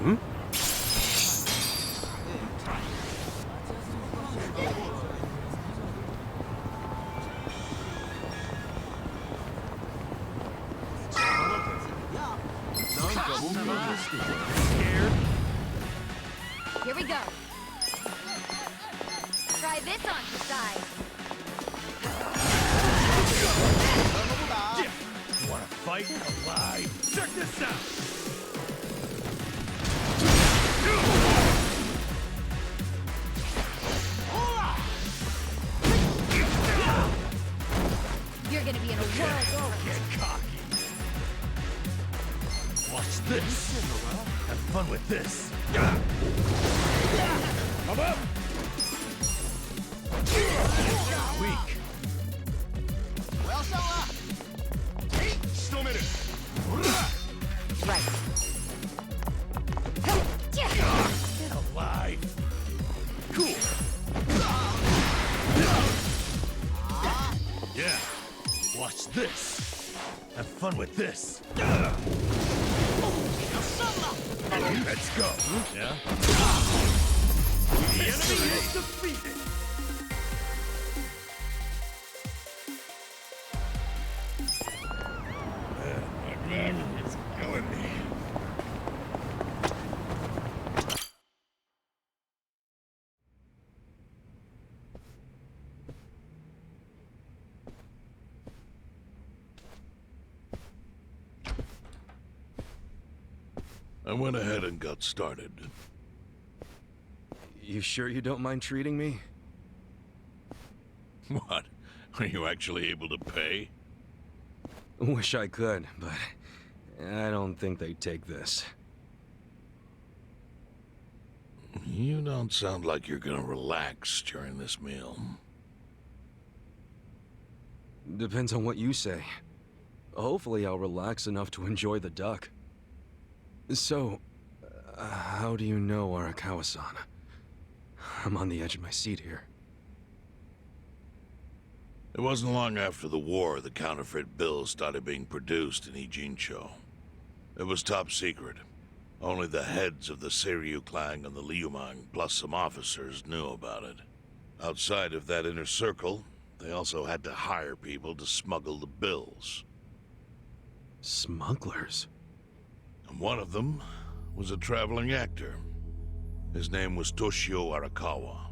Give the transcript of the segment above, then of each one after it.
Scared? Here we go. Try this on the side. Wanna fight? Alive? Check this out! You're gonna be in a whirl. Get cocky. Watch this. Have fun with this. Come up. Weak. Right. Get alive. Cool. Yeah. Watch this. Have fun with this. Let's go. Yeah? The enemy is defeated. My back is killing me. I went ahead and got started. You sure you don't mind treating me? What? Are you actually able to pay? Wish I could, but I don't think they'd take this. You don't sound like you're gonna relax during this meal. Depends on what you say. Hopefully I'll relax enough to enjoy the duck. So, how do you know Arakawa-san? I'm on the edge of my seat here. It wasn't long after the war the counterfeit bills started being produced in Ijincho. It was top secret. Only the heads of the Seiryu clan and the Liumang, plus some officers, knew about it. Outside of that inner circle, they also had to hire people to smuggle the bills. Smugglers? And one of them was a traveling actor. His name was Toshio Arakawa.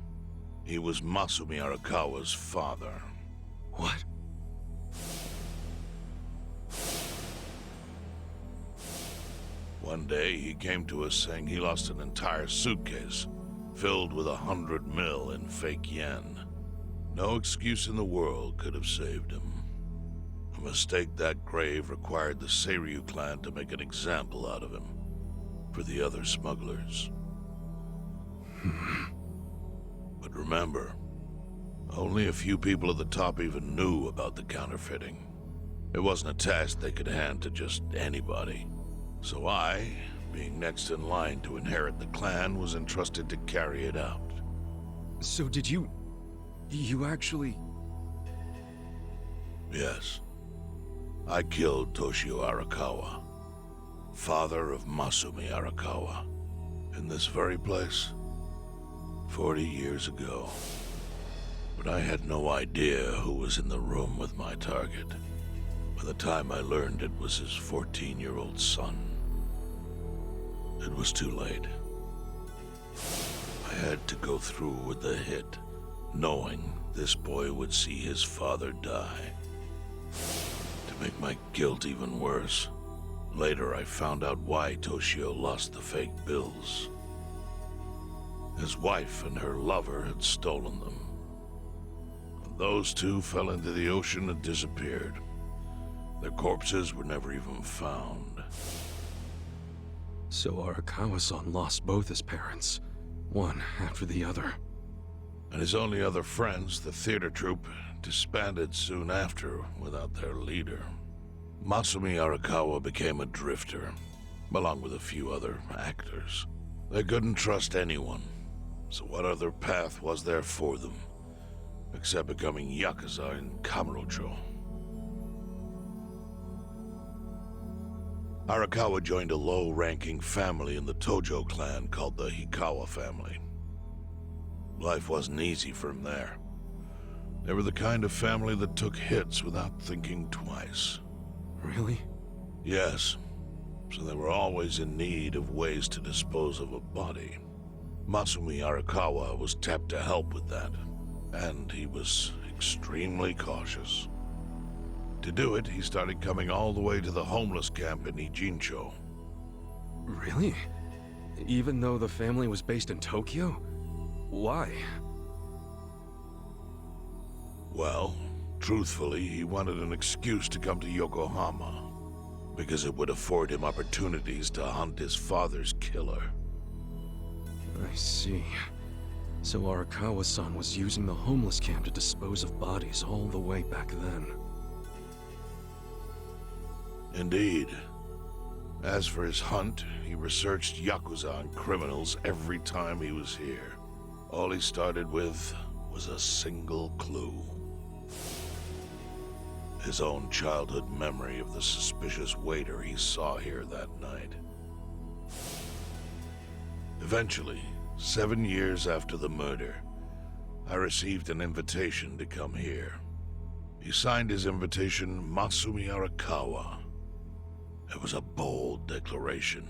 He was Masumi Arakawa's father. What? One day, he came to us saying he lost an entire suitcase filled with 100 mil in fake yen. No excuse in the world could have saved him. A mistake that grave required the Seiryu clan to make an example out of him for the other smugglers. But remember, only a few people at the top even knew about the counterfeiting. It wasn't a task they could hand to just anybody. So I, being next in line to inherit the clan, was entrusted to carry it out. So did you... you actually... Yes. I killed Toshio Arakawa, father of Masumi Arakawa, in this very place, 40 years ago. But I had no idea who was in the room with my target. By the time I learned it was his 14-year-old son, it was too late. I had to go through with the hit, knowing this boy would see his father die. To make my guilt even worse, later I found out why Toshio lost the fake bills. His wife and her lover had stolen them. And those two fell into the ocean and disappeared. Their corpses were never even found. So Arakawa-san lost both his parents, one after the other. And his only other friends, the theater troupe, disbanded soon after without their leader. Masumi Arakawa became a drifter, along with a few other actors. They couldn't trust anyone, so what other path was there for them, except becoming Yakuza in Kamurocho? Arakawa joined a low-ranking family in the Tojo clan called the Hikawa family. Life wasn't easy for him there. They were the kind of family that took hits without thinking twice. Really? Yes, so they were always in need of ways to dispose of a body. Masumi Arakawa was tapped to help with that, and he was extremely cautious. To do it, he started coming all the way to the homeless camp in Ijincho. Really? Even though the family was based in Tokyo? Why? Well, truthfully, he wanted an excuse to come to Yokohama, because it would afford him opportunities to hunt his father's killer. I see. So Arakawa-san was using the homeless camp to dispose of bodies all the way back then. Indeed. As for his hunt, he researched Yakuza and criminals every time he was here. All he started with was a single clue. His own childhood memory of the suspicious waiter he saw here that night. Eventually, 7 years after the murder, I received an invitation to come here. He signed his invitation Masumi Arakawa. It was a bold declaration,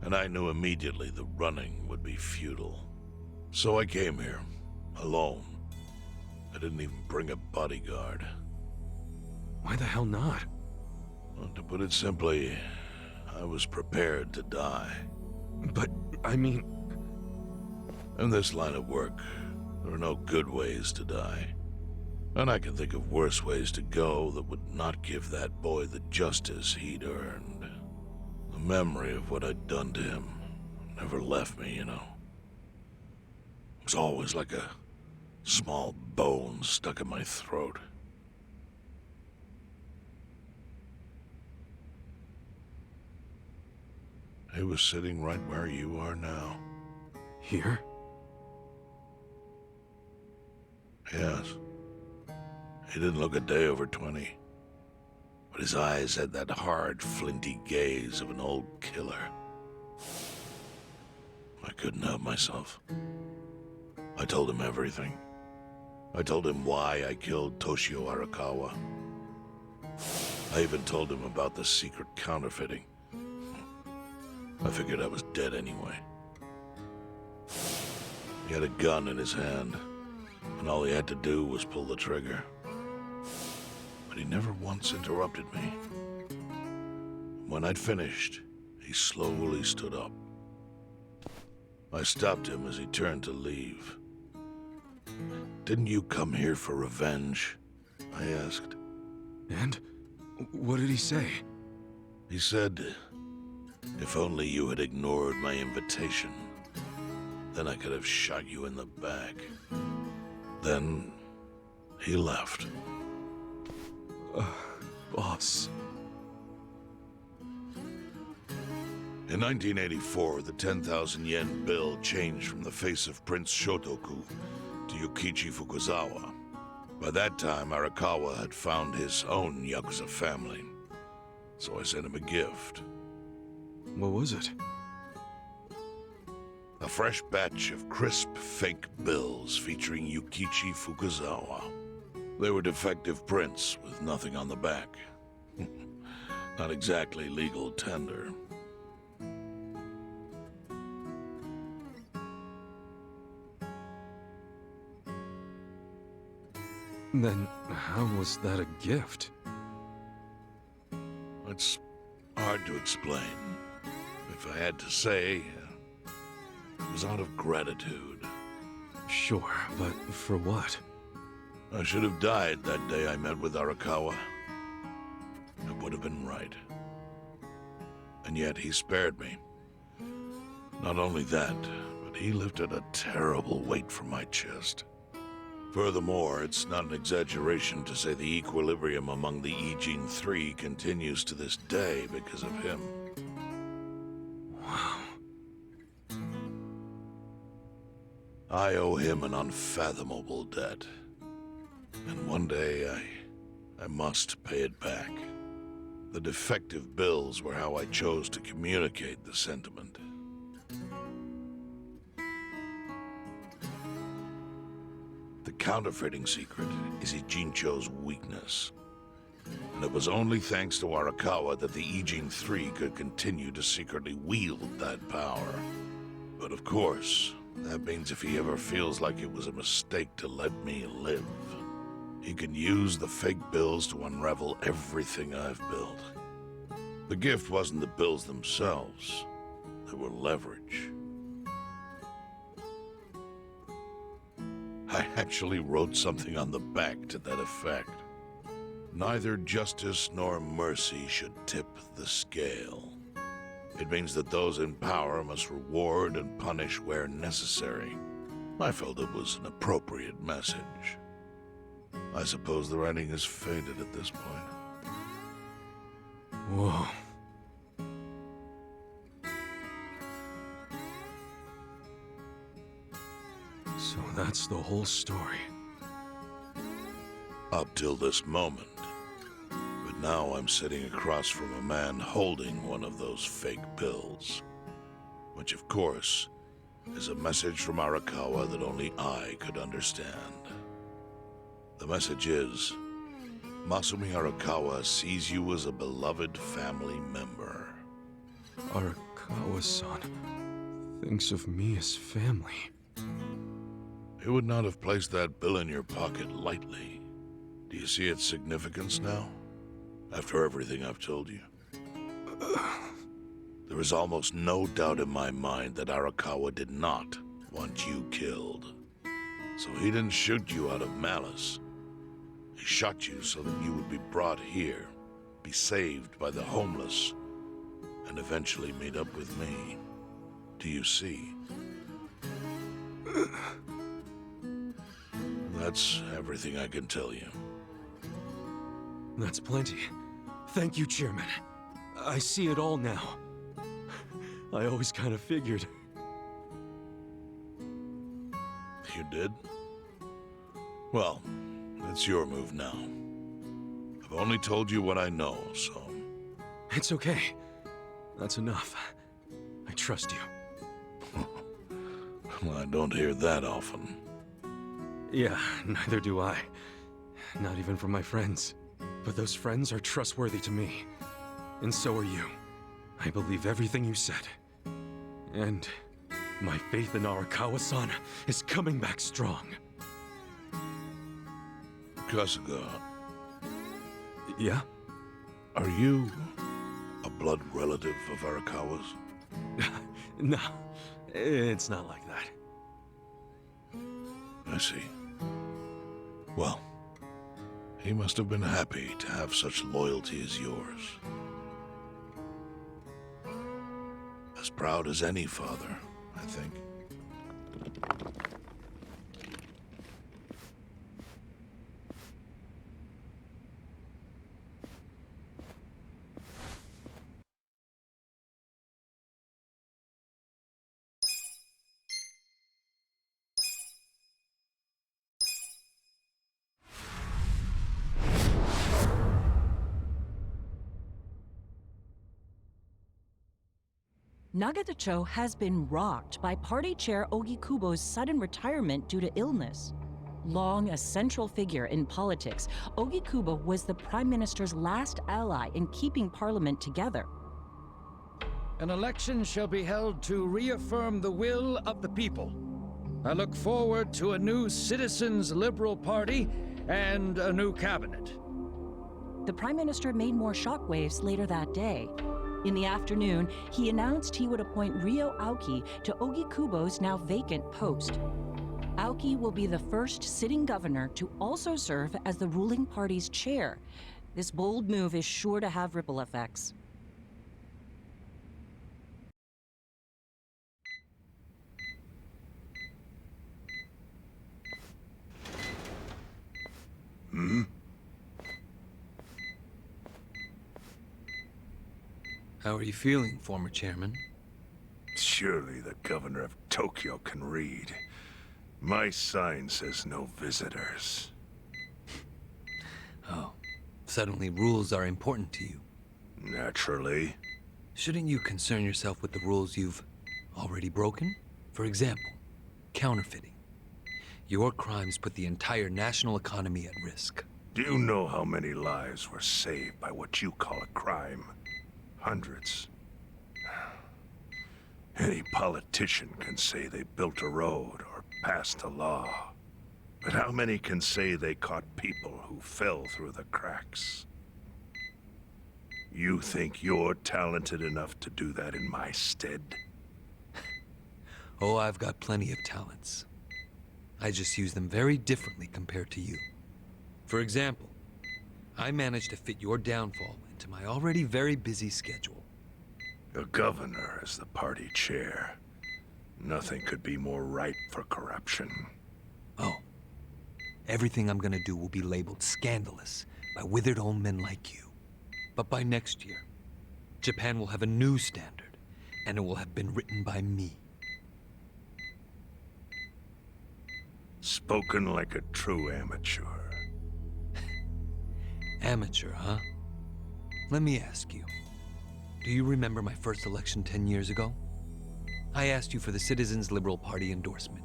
and I knew immediately the running would be futile. So I came here, alone. I didn't even bring a bodyguard. Why the hell not? Well, to put it simply, I was prepared to die. But, I mean... In this line of work, there are no good ways to die. And I can think of worse ways to go that would not give that boy the justice he'd earned. The memory of what I'd done to him never left me, you know. It was always like a small bone stuck in my throat. He was sitting right where you are now. Here? Yes. He didn't look a day over 20. But his eyes had that hard, flinty gaze of an old killer. I couldn't help myself. I told him everything. I told him why I killed Toshio Arakawa. I even told him about the secret counterfeiting. I figured I was dead anyway. He had a gun in his hand, and all he had to do was pull the trigger. But he never once interrupted me. When I'd finished, he slowly stood up. I stopped him as he turned to leave. "Didn't you come here for revenge?" I asked. And? What did he say? He said, "If only you had ignored my invitation, then I could have shot you in the back." Then he left. Boss. In 1984, the 10,000 yen bill changed from the face of Prince Shotoku to Yukichi Fukuzawa. By that time, Arakawa had found his own Yakuza family, so I sent him a gift. What was it? A fresh batch of crisp, fake bills featuring Yukichi Fukuzawa. They were defective prints with nothing on the back. Not exactly legal tender. Then, how was that a gift? It's hard to explain. If I had to say, it was out of gratitude. Sure, but for what? I should have died that day I met with Arakawa. It would have been right. And yet he spared me. Not only that, but he lifted a terrible weight from my chest. Furthermore, it's not an exaggeration to say the equilibrium among the Ijin Three continues to this day because of him. Wow. I owe him an unfathomable debt. And one day I must pay it back. The defective bills were how I chose to communicate the sentiment. The counterfeiting secret is Ijincho's weakness. And it was only thanks to Arakawa that the Ijin 3 could continue to secretly wield that power. But of course, that means if he ever feels like it was a mistake to let me live, he can use the fake bills to unravel everything I've built. The gift wasn't the bills themselves. They were leverage. I actually wrote something on the back to that effect. Neither justice nor mercy should tip the scale. It means that those in power must reward and punish where necessary. I felt it was an appropriate message. I suppose the writing is faded at this point. Whoa. So that's the whole story. Up till this moment. But now I'm sitting across from a man holding one of those fake bills. Which, of course, is a message from Arakawa that only I could understand. The message is, Masumi Arakawa sees you as a beloved family member. Arakawa-san thinks of me as family. He would not have placed that bill in your pocket lightly. Do you see its significance now? After everything I've told you? There is almost no doubt in my mind that Arakawa did not want you killed. So he didn't shoot you out of malice. He shot you so that you would be brought here, be saved by the homeless, and eventually meet up with me. Do you see? That's everything I can tell you. That's plenty. Thank you, Chairman. I see it all now. I always kind of figured. You did? Well, it's your move now. I've only told you what I know, so... It's okay. That's enough. I trust you. Well, I don't hear that often. Yeah, neither do I. Not even from my friends. But those friends are trustworthy to me. And so are you. I believe everything you said. And my faith in Arakawa-san is coming back strong. Kasuga, Yeah? are you a blood relative of Arakawa's? No, it's not like that. I see. Well, he must have been happy to have such loyalty as yours. As proud as any father, I think. Nagatacho has been rocked by party chair Ogikubo's sudden retirement due to illness. Long a central figure in politics, Ogikubo was the Prime Minister's last ally in keeping Parliament together. An election shall be held to reaffirm the will of the people. I look forward to a new Citizens Liberal Party and a new cabinet. The Prime Minister made more shockwaves later that day. In the afternoon, he announced he would appoint Ryo Aoki to Ogikubo's now vacant post. Aoki will be the first sitting governor to also serve as the ruling party's chair. This bold move is sure to have ripple effects. How are you feeling, former chairman? Surely the governor of Tokyo can read. My sign says no visitors. Oh, suddenly rules are important to you. Naturally. Shouldn't you concern yourself with the rules you've already broken? For example, counterfeiting. Your crimes put the entire national economy at risk. Do you know how many lives were saved by what you call a crime? Hundreds. Any politician can say they built a road or passed a law. But how many can say they caught people who fell through the cracks? You think you're talented enough to do that in my stead? Oh, I've got plenty of talents. I just use them very differently compared to you. For example, I managed to fit your downfall into my already very busy schedule. The governor is the party chair. Nothing could be more ripe for corruption. Oh. Everything I'm gonna do will be labeled scandalous by withered old men like you. But by next year, Japan will have a new standard, and it will have been written by me. Spoken like a true amateur. Amateur, huh? Let me ask you. Do you remember my first election 10 years ago? I asked you for the Citizens Liberal Party endorsement.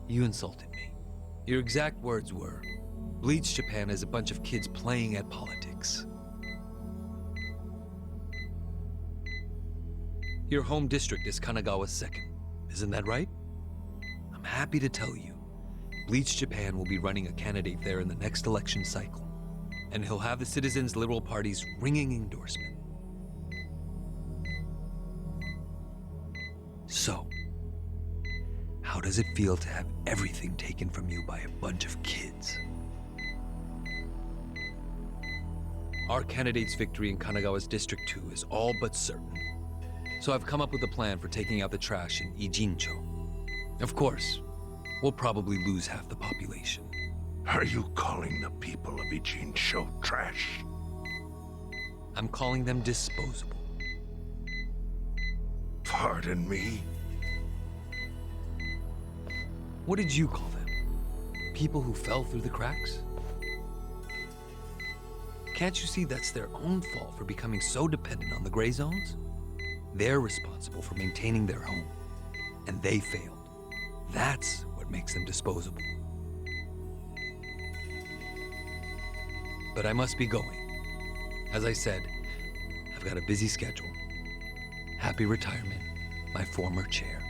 You insulted me. Your exact words were, "Bleach Japan is a bunch of kids playing at politics." Your home district is Kanagawa's second, isn't that right? I'm happy to tell you, Bleach Japan will be running a candidate there in the next election cycle, and he'll have the Citizens Liberal Party's ringing endorsement. So, how does it feel to have everything taken from you by a bunch of kids? Our candidate's victory in Kanagawa's District 2 is all but certain. So I've come up with a plan for taking out the trash in Ijincho. Of course, we'll probably lose half the population. Are you calling the people of Ijincho trash? I'm calling them disposable. Pardon me? What did you call them? People who fell through the cracks? Can't you see that's their own fault for becoming so dependent on the gray zones? They're responsible for maintaining their home, and they failed. That's what makes them disposable. But I must be going. As I said, I've got a busy schedule. Happy retirement, my former chair.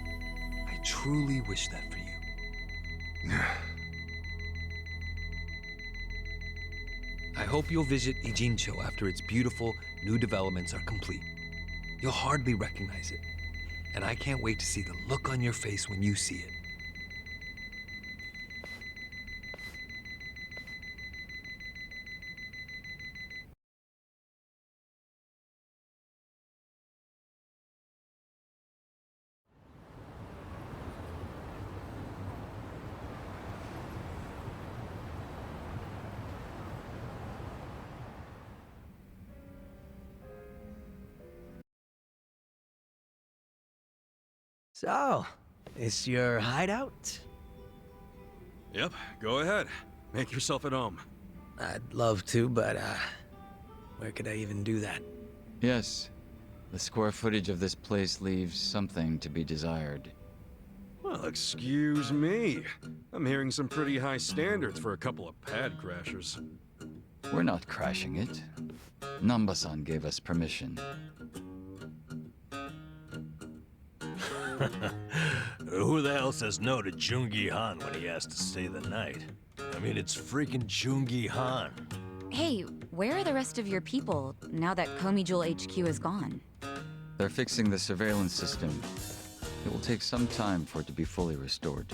I truly wish that for you. I hope you'll visit Ijincho after its beautiful new developments are complete. You'll hardly recognize it, and I can't wait to see the look on your face when you see it. So, this your hideout? Yep, go ahead. Make yourself at home. I'd love to, but, where could I even do that? Yes. The square footage of this place leaves something to be desired. Well, excuse me. I'm hearing some pretty high standards for a couple of pad crashers. We're not crashing it. Namba-san gave us permission. Who the hell says no to Jungi Han when he has to stay the night? I mean, it's freaking Jungi Han. Hey, where are the rest of your people now that Komi Jewel HQ is gone? They're fixing the surveillance system. It will take some time for it to be fully restored.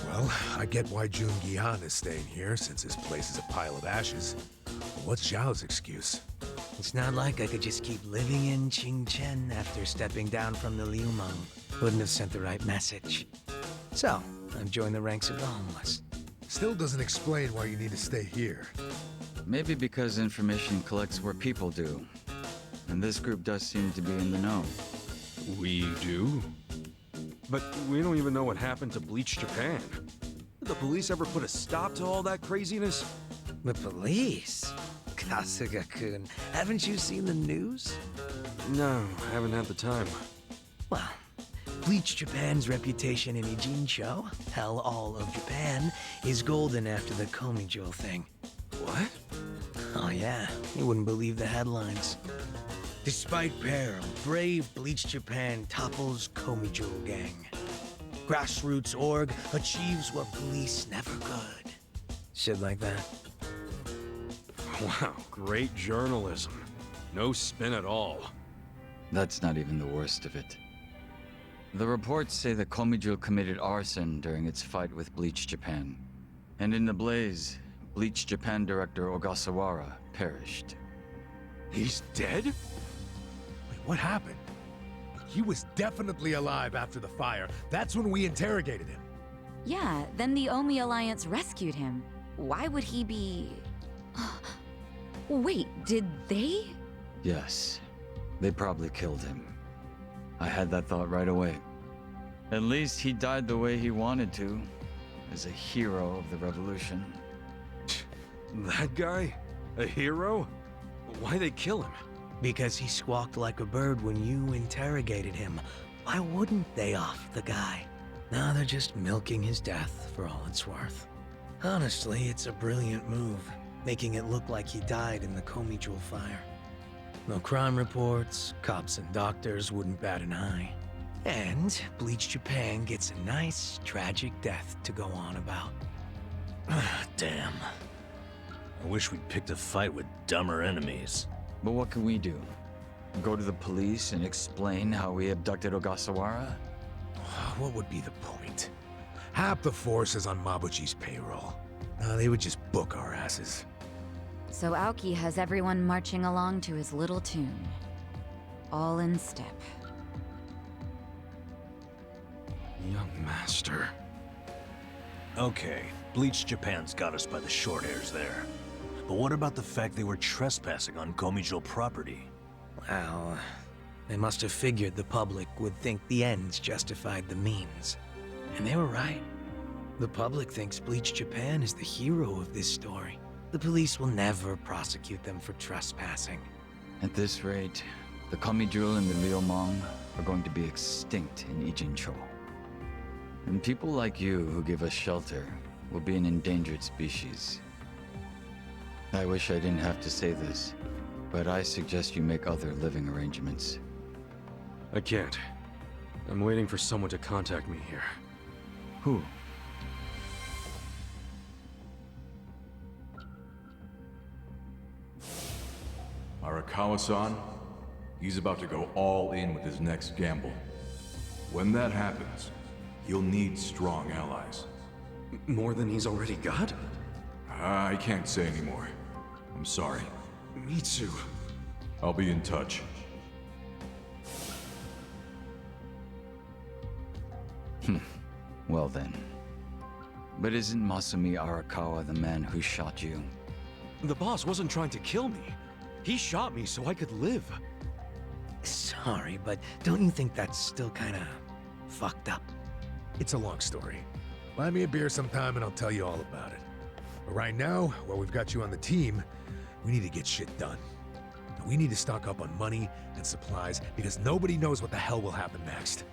Well, I get why Jun Gihan is staying here, since his place is a pile of ashes. What's Zhao's excuse? It's not like I could just keep living in Qingchen after stepping down from the Liumeng. Wouldn't have sent the right message. So, I've joined the ranks of the homeless. Still doesn't explain why you need to stay here. Maybe because information collects where people do. And this group does seem to be in the know. We do? But we don't even know what happened to Bleach Japan. Did the police ever put a stop to all that craziness? The police? Kasuga-kun, haven't you seen the news? No, haven't had the time. Well, Bleach Japan's reputation in Ijincho, hell all of Japan, is golden after the Komi thing. What? Oh yeah, you wouldn't believe the headlines. Despite peril, brave Bleach Japan topples Komi gang. Grassroots org achieves what police never could. Shit like that. Wow, great journalism. No spin at all. That's not even the worst of it. The reports say the Komijo committed arson during its fight with Bleach Japan. And in the blaze, Bleach Japan director Ogasawara perished. He's dead? Wait, what happened? He was definitely alive after the fire. That's when we interrogated him. Yeah, then the Omi Alliance rescued him. Why would he be... Wait, did they? Yes, they probably killed him. I had that thought right away. At least he died the way he wanted to, as a hero of the revolution. That guy? A hero? Why'd they kill him? Because he squawked like a bird when you interrogated him. Why wouldn't they off the guy? Now they're just milking his death for all it's worth. Honestly, it's a brilliant move, making it look like he died in the Komi fire. No crime reports, cops and doctors wouldn't bat an eye. And Bleach Japan gets a nice, tragic death to go on about. Damn. I wish we'd picked a fight with dumber enemies. But what can we do? Go to the police and explain how we abducted Ogasawara? What would be the point? Half the force is on Mabuchi's payroll. They would just book our asses. So Aoki has everyone marching along to his little tune. All in step. Young master. Okay, Bleach Japan's got us by the short hairs there. But what about the fact they were trespassing on Komijo property? Well, they must have figured the public would think the ends justified the means. And they were right. The public thinks Bleach Japan is the hero of this story. The police will never prosecute them for trespassing. At this rate, the Komijo and the Liumang are going to be extinct in Ijincho. And people like you who give us shelter will be an endangered species. I wish I didn't have to say this, but I suggest you make other living arrangements. I can't. I'm waiting for someone to contact me here. Who? Arakawa-san, he's about to go all in with his next gamble. When that happens, he'll need strong allies. More than he's already got? I can't say anymore. I'm sorry. Mitsu. I'll be in touch. Well then. But isn't Masumi Arakawa the man who shot you? The boss wasn't trying to kill me. He shot me so I could live. Sorry, but don't you think that's still kinda fucked up? It's a long story. Buy me a beer sometime and I'll tell you all about it. But right now, while we've got you on the team, we need to get shit done. We need to stock up on money and supplies because nobody knows what the hell will happen next.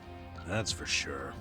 That's for sure.